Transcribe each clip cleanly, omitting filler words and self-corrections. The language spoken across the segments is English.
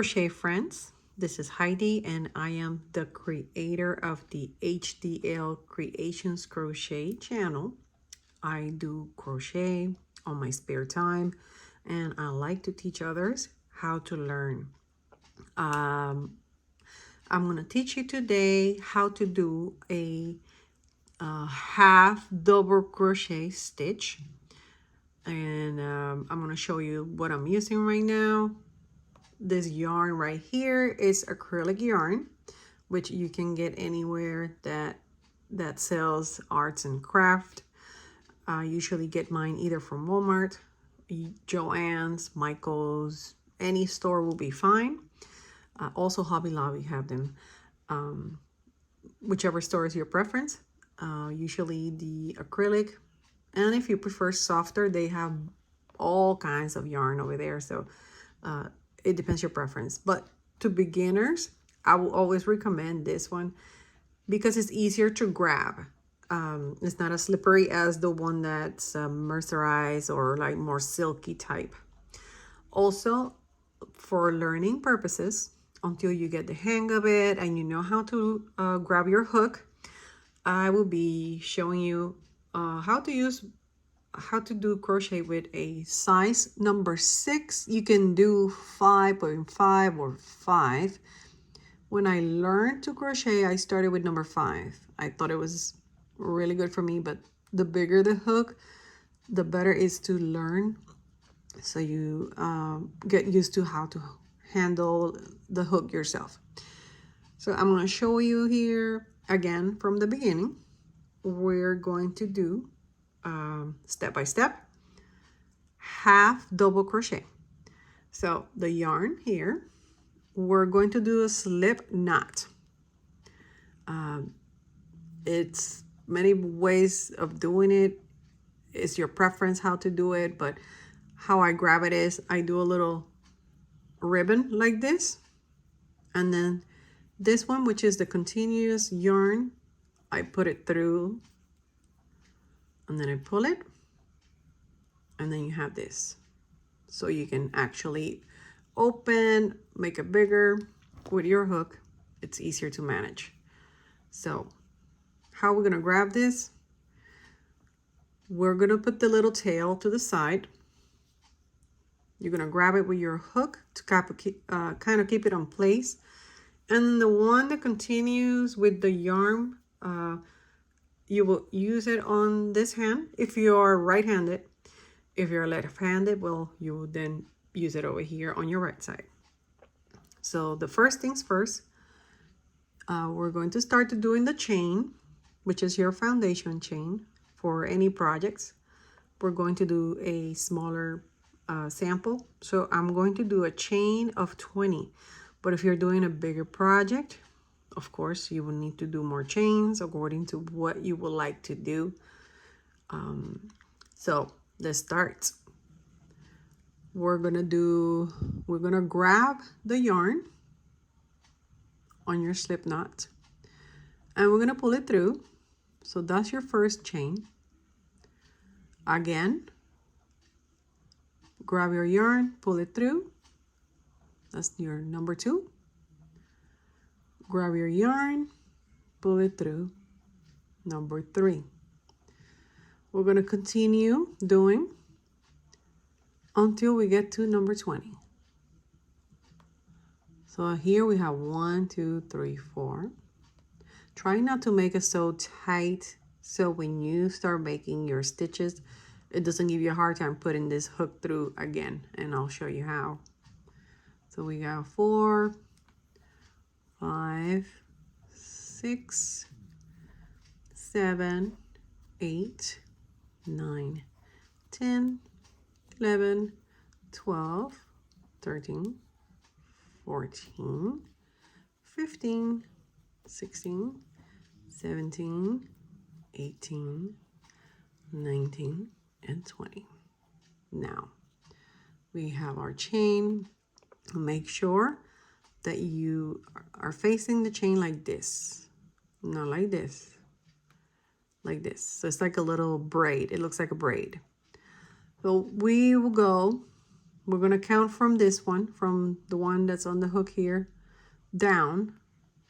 crochet friends, this is Heidi and I am the creator of the HDL Creations Crochet channel. I do crochet on my spare time and I like to teach others how to learn. I'm going to teach you today how to do a half double crochet stitch, and I'm going to show you what I'm using right now. This yarn right here is acrylic yarn, which you can get anywhere that sells arts and craft. I usually get mine either from Walmart, Joann's, Michael's, any store will be fine. Also Hobby Lobby have them. Whichever store is your preference. Usually the acrylic, and if you prefer softer, they have all kinds of yarn over there. So it depends your preference. But to beginners, I will always recommend this one because it's easier to grab. It's not as slippery as the one that's mercerized or like more silky type. Also, for learning purposes, until you get the hang of it and you know how to grab your hook, I will be showing you how to do crochet with a size number 6. You can do 5.5 or 5. When I learned to crochet, I started with number 5. I thought it was really good for me, but the bigger the hook, the better it is to learn. So you get used to how to handle the hook yourself. So I'm going to show you here again from the beginning. We're going to do step by step half double crochet. So the yarn here, we're going to do a slip knot. It's many ways of doing it. It's your preference how to do it, but how I grab it is I do a little ribbon like this, and then this one, which is the continuous yarn, I put it through and then I pull it, and then you have this. So you can actually open, make it bigger with your hook. It's easier to manage. So how we're gonna grab this, we're gonna put the little tail to the side. You're gonna grab it with your hook to kind of keep it on place. And the one that continues with the yarn, you will use it on this hand if you're right-handed. If you're left-handed, well, you will then use it over here on your right side. So the first things first, we're going to start doing the chain, which is your foundation chain for any projects. We're going to do a smaller sample. So I'm going to do a chain of 20. But if you're doing a bigger project, of course, you will need to do more chains according to what you would like to do. So let's start. We're gonna grab the yarn on your slip knot and we're gonna pull it through. So that's your first chain. Again, grab your yarn, pull it through. That's your number 2. Grab your yarn, pull it through, number 3. We're going to continue doing until we get to number 20. So here we have 1, 2, 3, 4. Try not to make it so tight so when you start making your stitches, it doesn't give you a hard time putting this hook through again, and I'll show you how. So we got 4, 5, 6, 7, 8, 9, 10, 11, 12, 13, 14, 15, 16, 17, 18, 19, and 20. Now we have our chain. Make sure that you are facing the chain like this, not like this, like this. So it's like a little braid. It looks like a braid. So we will go we're going to count from this one, from the one that's on the hook here, down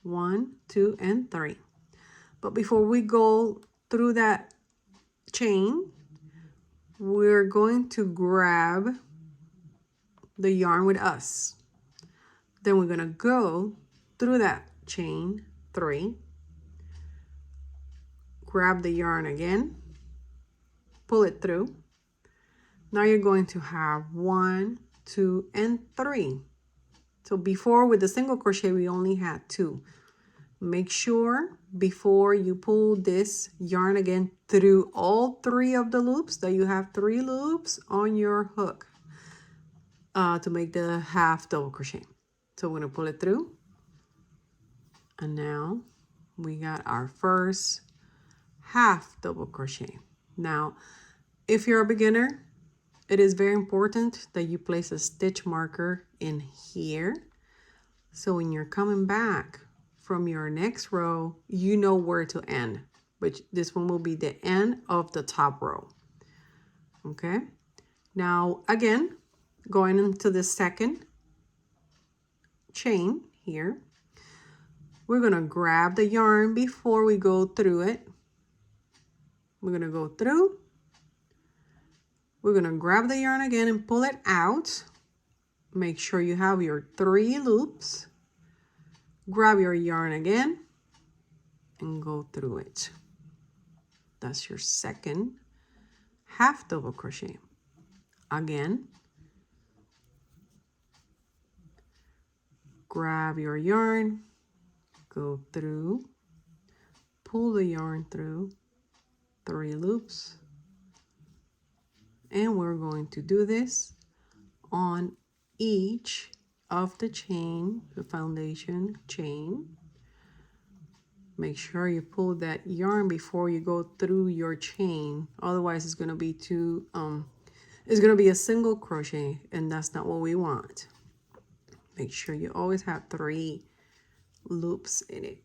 1, 2, and 3. But before we go through that chain, we're going to grab the yarn with us. Then we're going to go through that chain 3, grab the yarn again, pull it through. Now you're going to have 1, 2, and 3. So before with the single crochet, we only had 2. Make sure before you pull this yarn again through all 3 of the loops that you have 3 loops on your hook to make the half double crochet. So we're going to pull it through. And now we got our first half double crochet. Now, if you're a beginner, it is very important that you place a stitch marker in here. So when you're coming back from your next row, you know where to end, which this one will be the end of the top row. Okay. Now, again, going into the second chain here, we're going to grab the yarn before we go through it. We're going to go through. We're going to grab the yarn again and pull it out. Make sure you have your 3 loops. Grab your yarn again and go through it. That's your second half double crochet. Again, grab your yarn, go through, pull the yarn through, 3 loops. And we're going to do this on each of the chain, the foundation chain. Make sure you pull that yarn before you go through your chain. Otherwise, it's going to be it's going to be a single crochet, and that's not what we want. Make sure you always have 3 loops in it.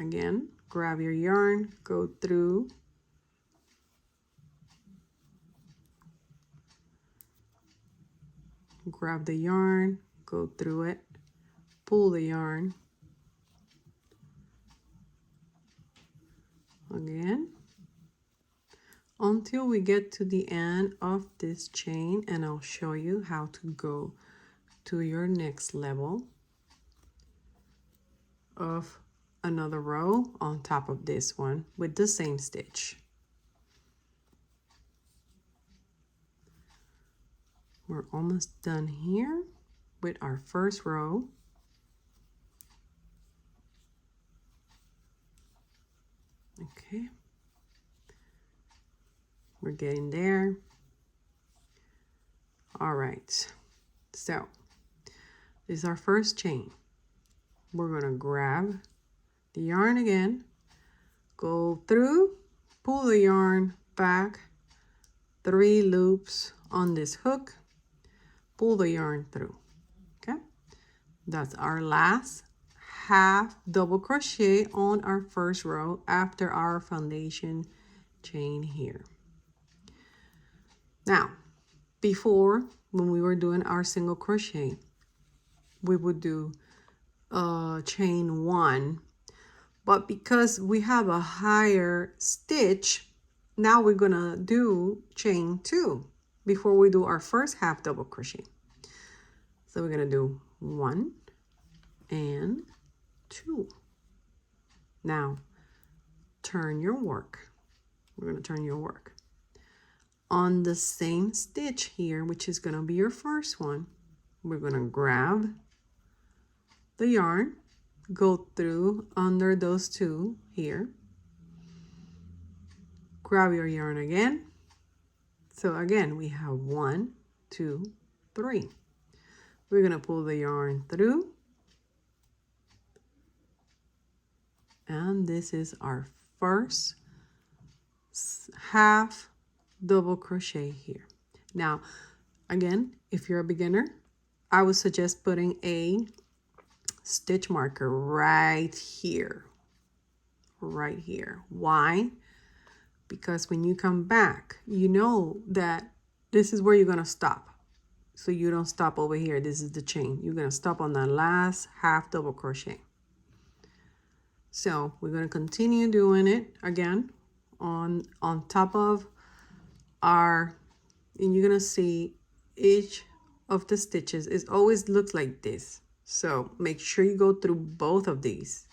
Again, grab your yarn, go through. Grab the yarn, go through it, pull the yarn. Again, until we get to the end of this chain, and I'll show you how to go to your next level of another row on top of this one with the same stitch. We're almost done here with our first row. Okay. We're getting there. All right. So this is our first chain. We're going to grab the yarn again, go through, pull the yarn back, 3 loops on this hook, pull the yarn through. Okay, that's our last half double crochet on our first row after our foundation chain here. Now, before, when we were doing our single crochet, we would do chain 1, but because we have a higher stitch, now we're gonna do chain 2 before we do our first half double crochet. So we're gonna do 1 and 2. Now turn your work. We're gonna turn your work on the same stitch here, which is gonna be your first one. We're gonna grab the yarn, go through under those 2 here, grab your yarn again. So again, we have 1, 2, 3. We're gonna pull the yarn through, and this is our first half double crochet here. Now, again, if you're a beginner, I would suggest putting a stitch marker right here. Why? Because when you come back, you know that this is where you're going to stop. so you don't stop over here. This is the chain. You're gonna stop on the last half double crochet. So we're gonna continue doing it again on top of our, and you're gonna see each of the stitches, it always looks like this. So make sure you go through both of these,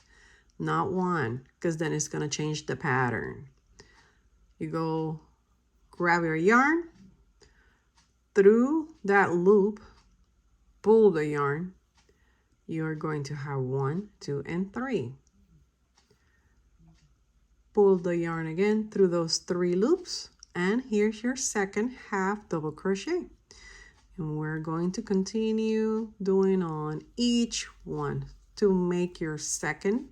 not one, because then it's gonna change the pattern. You go grab your yarn, through that loop, pull the yarn. You're going to have 1, 2, and 3. Pull the yarn again through those 3 loops, and here's your second half double crochet. And we're going to continue doing on each one to make your second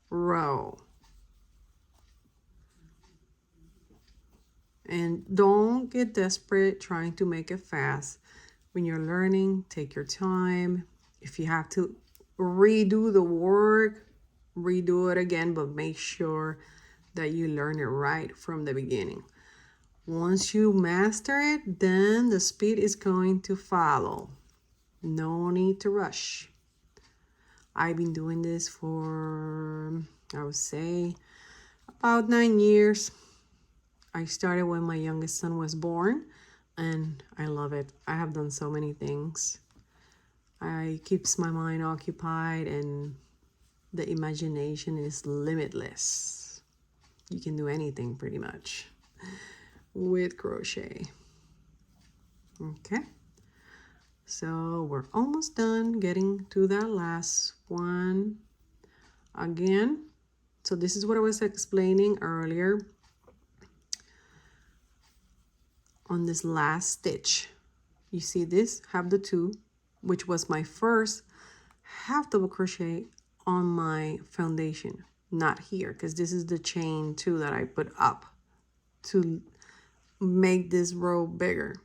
row. And don't get desperate trying to make it fast. When you're learning, take your time. If you have to redo the work, redo it again, but make sure that you learn it right from the beginning. Once you master it, then the speed is going to follow. No need to rush. I've been doing this for, I would say, about 9 years. I started when my youngest son was born, and I love it. I have done so many things. It keeps my mind occupied, and the imagination is limitless. You can do anything pretty much with crochet. Okay, so we're almost done getting to that last one again. So this is what I was explaining earlier. On this last stitch, you see this, have the 2, which was my first half double crochet on my foundation, not here, because this is the chain 2 that I put up to make this row bigger.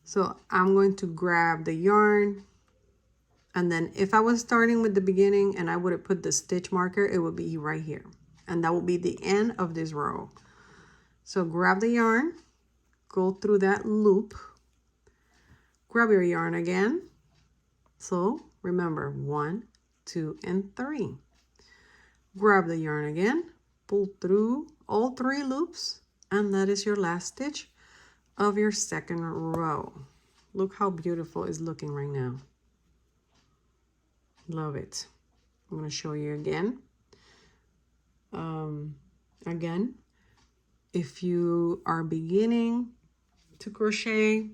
So I'm going to grab the yarn, and then if I was starting with the beginning and I would have put the stitch marker, it would be right here, and that will be the end of this row. So grab the yarn, go through that loop, grab your yarn again. So remember, 1, 2, and 3. Grab the yarn again, pull through all 3 loops, and that is your last stitch of your second row. Look how beautiful it's looking right now. Love it. I'm going to show you again. Again, if you are beginning to crochet,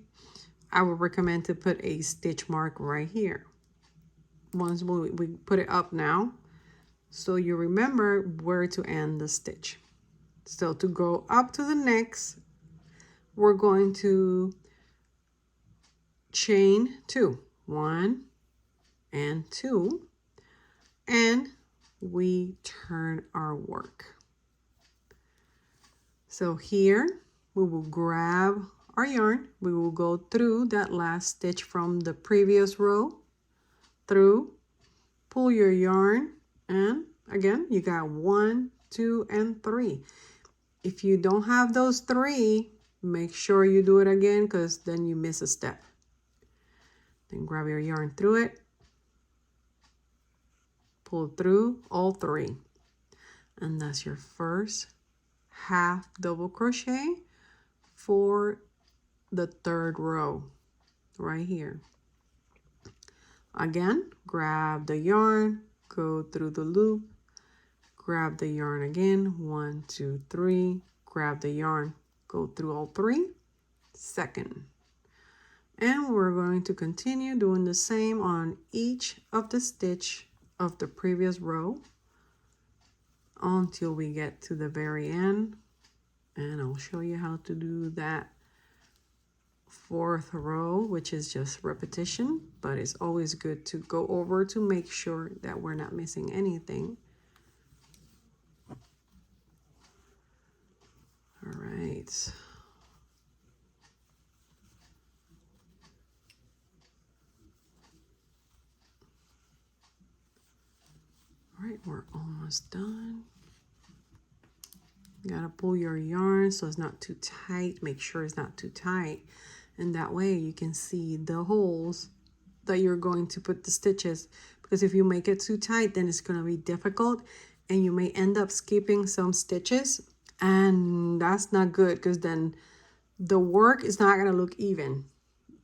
I would recommend to put a stitch mark right here. Once we put it up now, so you remember where to end the stitch. So to go up to the next, we're going to chain 2, 1 and 2, and we turn our work. So here we will grab our yarn, we will go through that last stitch from the previous row, through, pull your yarn, and again you got 1, 2, and 3. If you don't have those 3, make sure you do it again, because then you miss a step. Then grab your yarn through it, pull through all 3, and that's your first half double crochet for the 3rd row right here. Again, grab the yarn, go through the loop, grab the yarn again, 1, 2, 3, grab the yarn, go through all 3, second. And we're going to continue doing the same on each of the stitch of the previous row until we get to the very end, and I'll show you how to do that 4th row, which is just repetition, but it's always good to go over to make sure that we're not missing anything. All right. All right, we're almost done. You gotta pull your yarn so it's not too tight. Make sure it's not too tight, and that way you can see the holes that you're going to put the stitches, because if you make it too tight, then it's going to be difficult and you may end up skipping some stitches, and that's not good because then the work is not going to look even.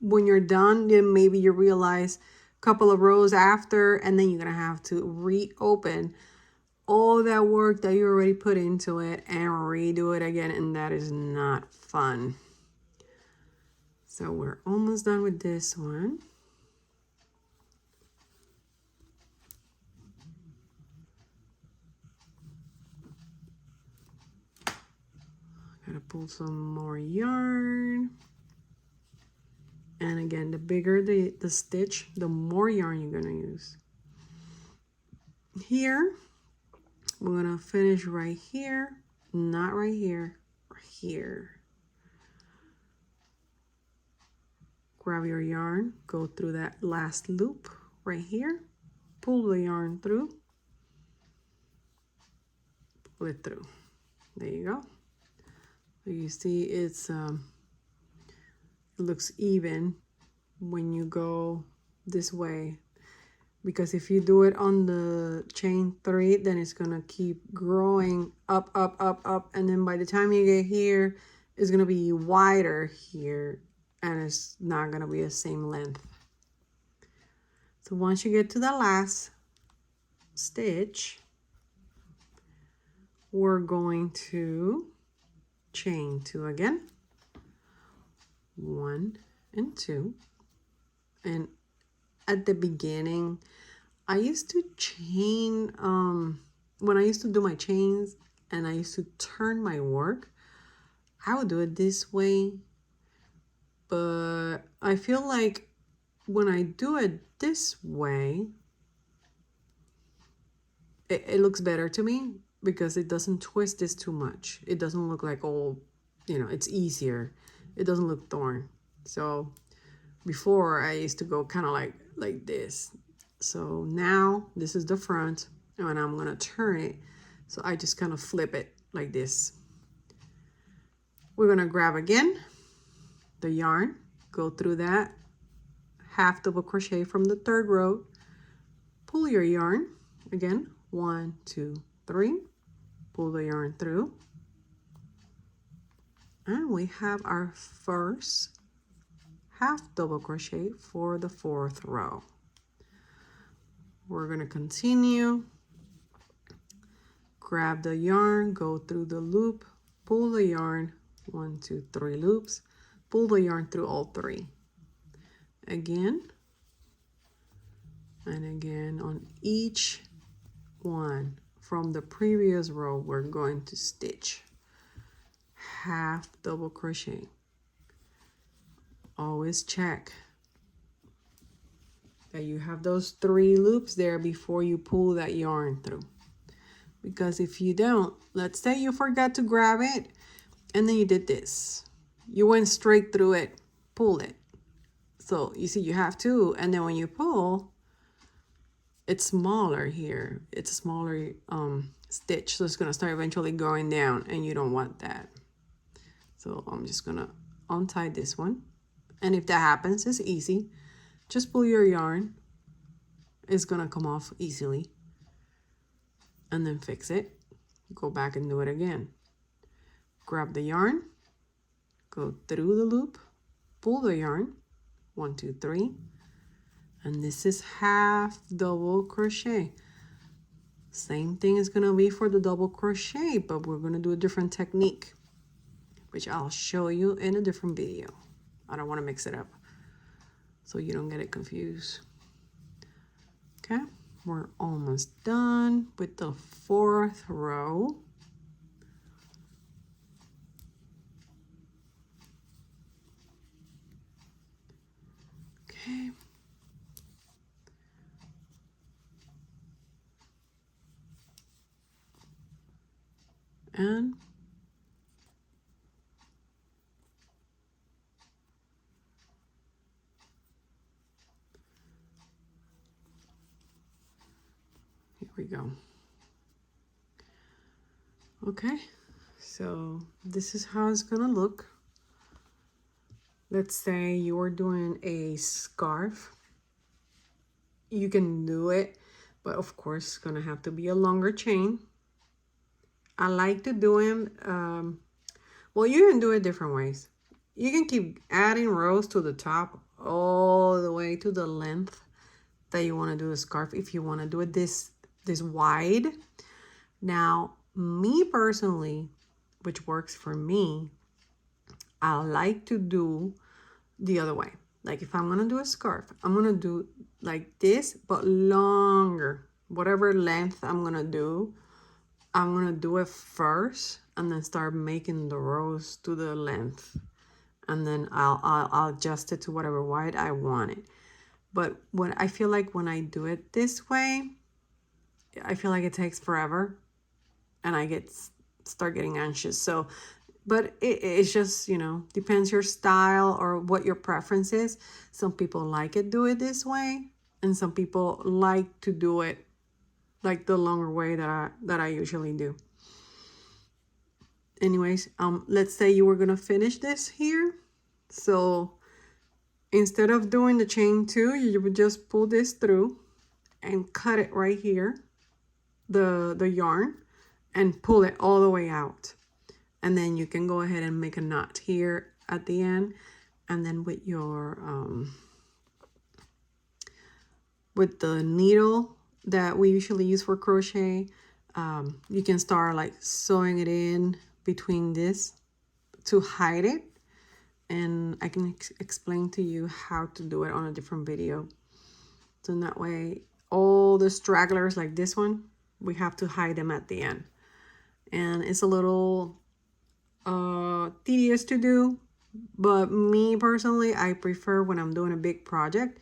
When you're done, then maybe you realize a couple of rows after, and then you're going to have to reopen all that work that you already put into it and redo it again, and that is not fun. So we're almost done with this one. Gotta pull some more yarn. And again, the bigger the stitch, the more yarn you're gonna use. Here, we're gonna finish right here, not right here, right here. Grab your yarn, go through that last loop right here, pull the yarn through, pull it through. There you go. So you see it looks even when you go this way, because if you do it on the chain 3, then it's gonna keep growing up, up, up, up, and then by the time you get here, it's gonna be wider here, and it's not gonna be the same length. So once you get to the last stitch, we're going to chain 2 again, 1 and 2, and at the beginning I used to chain when I used to do my chains and I used to turn my work, I would do it this way, but I feel like when I do it this way, it looks better to me because it doesn't twist this too much. It doesn't look like all, it's easier. It doesn't look torn. So before I used to go kind of like this. So now this is the front, and I'm gonna turn it. So I just kind of flip it like this. We're gonna grab again the yarn, go through that half double crochet from the 3rd row, pull your yarn again, 1, 2, 3, pull the yarn through, and we have our first half double crochet for the 4th row. We're going to continue, grab the yarn, go through the loop, pull the yarn, 1, 2, 3 loops, pull the yarn through all 3 again and again. On each one from the previous row, we're going to stitch half double crochet. Always check that you have those 3 loops there before you pull that yarn through, because if you don't, let's say you forgot to grab it and then you did this, you went straight through it, pulled it. So you see you have to, and then when you pull, it's smaller here, it's a smaller stitch, so it's going to start eventually going down, and you don't want that. So I'm just gonna untie this one, and if that happens, it's easy. Just pull your yarn, it's gonna come off easily, and then fix it. Go back and do it again. Grab the yarn, go through the loop, pull the yarn, 1, 2, 3, and this is half double crochet. Same thing is gonna be for the double crochet, but we're gonna do a different technique, which I'll show you in a different video. I don't want to mix it up so you don't get it confused. Okay, we're almost done with the 4th row. Okay. And here we go. Okay, so this is how it's gonna look. Let's say you're doing a scarf. You can do it, but of course it's gonna have to be a longer chain. I like to do them, well, you can do it different ways. You can keep adding rows to the top all the way to the length that you want to do the scarf if you want to do it this wide. Now, me personally, which works for me, I like to do the other way. Like if I'm gonna do a scarf, I'm gonna do like this, but longer. Whatever length I'm gonna do it first and then start making the rows to the length. And then I'll adjust it to whatever wide I want it. But when I feel like when I do it this way, I feel like it takes forever and I start getting anxious. So, but it's just, you know, depends your style or what your preference is. Some people like it, do it this way. And some people like to do it like the longer way that I usually do. Anyways, let's say you were gonna finish this here. So instead of doing the chain 2, you would just pull this through and cut it right here, the yarn, and pull it all the way out. And then you can go ahead and make a knot here at the end. And then with your, with the needle that we usually use for crochet, you can start like sewing it in between this to hide it. And I can explain to you how to do it on a different video. So in that way, all the stragglers like this one, we have to hide them at the end. And it's a little tedious to do, but me personally, I prefer when I'm doing a big project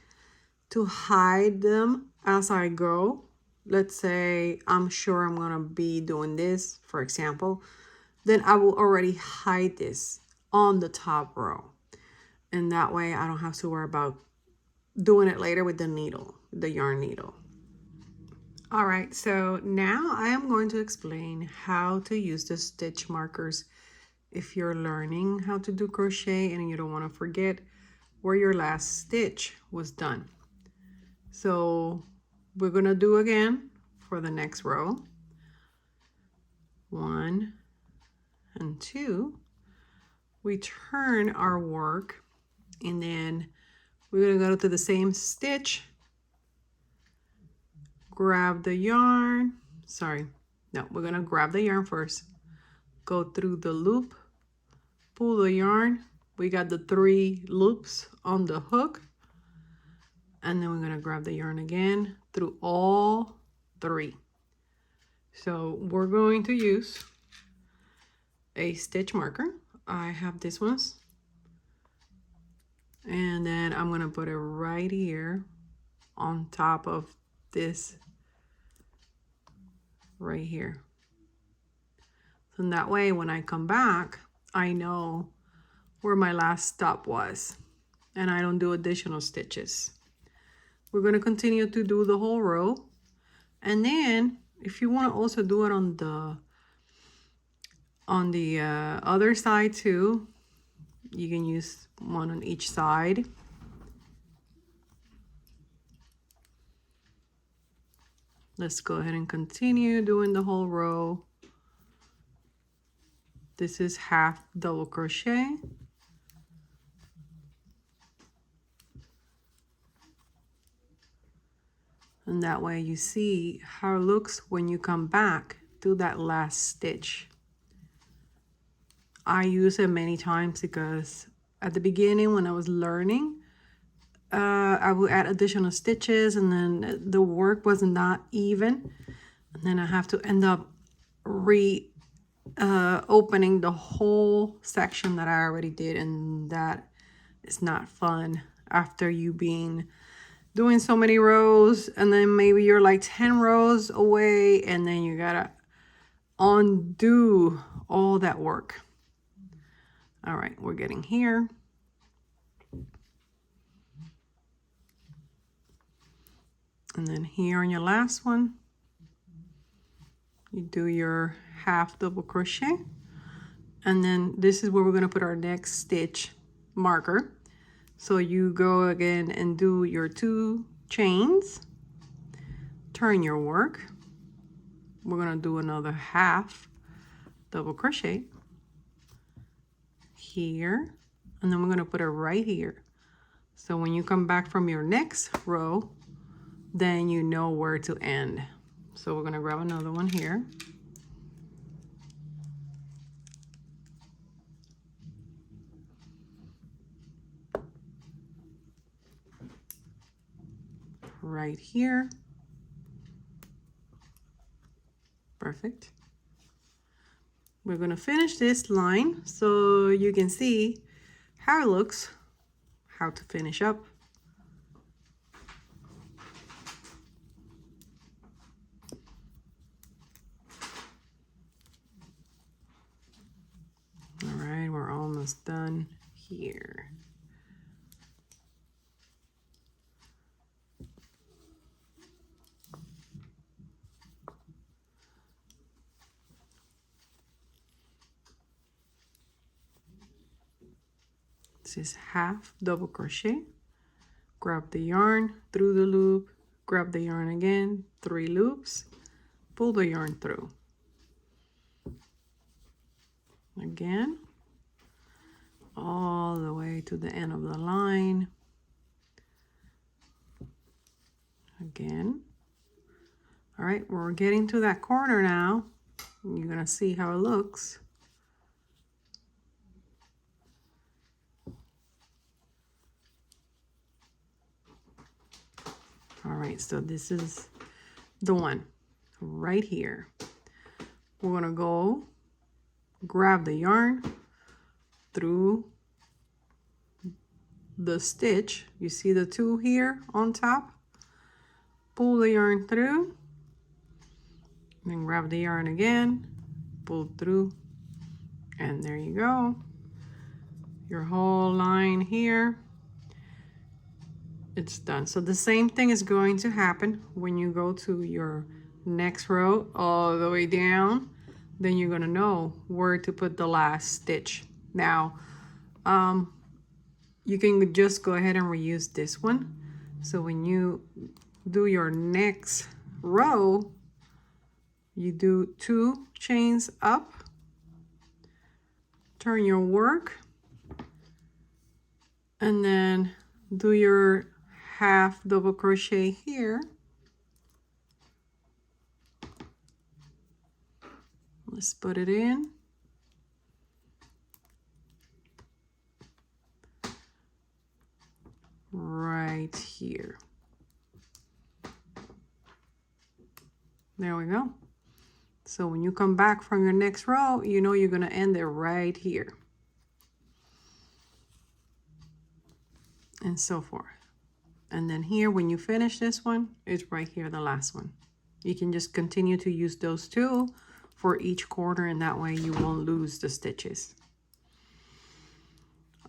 to hide them as I go. Let's say I'm sure I'm gonna be doing this, for example, then I will already hide this on the top row. And that way I don't have to worry about doing it later with the needle, the yarn needle. All right, so now I am going to explain how to use the stitch markers if you're learning how to do crochet and you don't want to forget where your last stitch was done. So we're gonna do again for the next row. 1 and 2. We turn our work and then we're gonna go to the same stitch, grab the yarn, we're gonna grab the yarn first, go through the loop, pull the yarn. We got the 3 loops on the hook, and then we're gonna grab the yarn again through all 3. So we're going to use a stitch marker. I have this ones, and then I'm gonna put it right here on top of this right here. So in that way, when I come back, I know where my last stop was and I don't do additional stitches. We're going to continue to do the whole row. And then if you want to also do it on the other side too, you can use one on each side. Let's go ahead and continue doing the whole row. This is half double crochet. And that way you see how it looks when you come back to that last stitch. I use it many times because at the beginning when I was learning, I would add additional stitches and then the work wasn't that even. And then I have to end up opening the whole section that I already did, and that is not fun after you doing so many rows, and then maybe you're like 10 rows away and then you gotta undo all that work. All right, we're getting here. And then here on your last one, you do your half double crochet. And then this is where we're gonna put our next stitch marker. So you go again and do your 2 chains, turn your work. We're gonna do another half double crochet here, and then we're gonna put it right here. So when you come back from your next row, then you know where to end. So we're gonna grab another one here. Right here. Perfect. We're gonna finish this line so you can see how it looks, how to finish up. All right, we're almost done here. This is half double crochet. Grab the yarn through the loop, grab the yarn again, 3 loops, pull the yarn through. Again, all the way to the end of the line. Again. All right, we're getting to that corner now. You're gonna see how it looks. All right, so this is the one right here. We're gonna go grab the yarn through the stitch. You see the 2 here on top? Pull the yarn through, then grab the yarn again, pull through, and there you go. Your whole line here, it's done. So the same thing is going to happen when you go to your next row all the way down. Then you're gonna know where to put the last stitch. Now, you can just go ahead and reuse this one. So when you do your next row, you do 2 chains up, turn your work, and then do your half double crochet here. Let's put it in. Right here. There we go. So when you come back from your next row, you know you're gonna end it right here. And so forth. And then here, when you finish this one, it's right here, the last one. You can just continue to use those 2 for each corner, and that way you won't lose the stitches.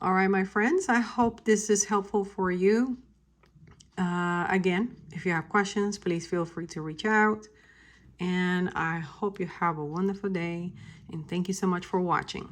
All right, my friends, I hope this is helpful for you. Again, if you have questions, please feel free to reach out. And I hope you have a wonderful day. And thank you so much for watching.